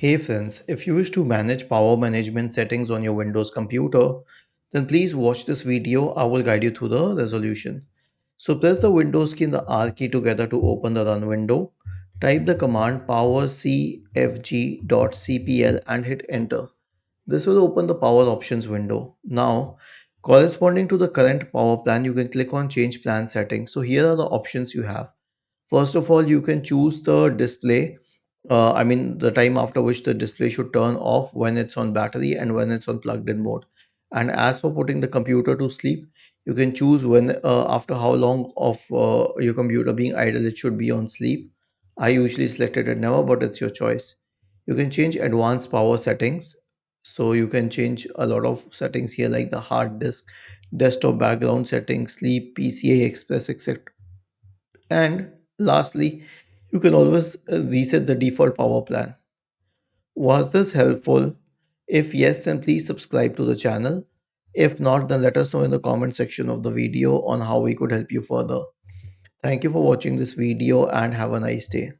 Hey friends, if you wish to manage power management settings on your Windows computer, then please watch this video. I will guide you through the resolution. So press the Windows key and the R key together to open the run window. Type the command powercfg.cpl and hit enter. This will open the power options window. Now, corresponding to the current power plan, you can click on change plan settings. So here are the options you have. First of all, you can choose the display. The time after which the display should turn off when it's on battery and when it's on plugged in mode. And as for putting the computer to sleep, you can choose when after how long of your computer being idle it should be on sleep. I usually selected it never, but it's your choice. You can change advanced power settings. So you can change a lot of settings here like the hard disk, desktop background settings, sleep, PCI Express, etc. And lastly, you can always reset the default power plan. Was this helpful? If yes, then please subscribe to the channel. If not, then let us know in the comment section of the video on how we could help you further. Thank you for watching this video and have a nice day.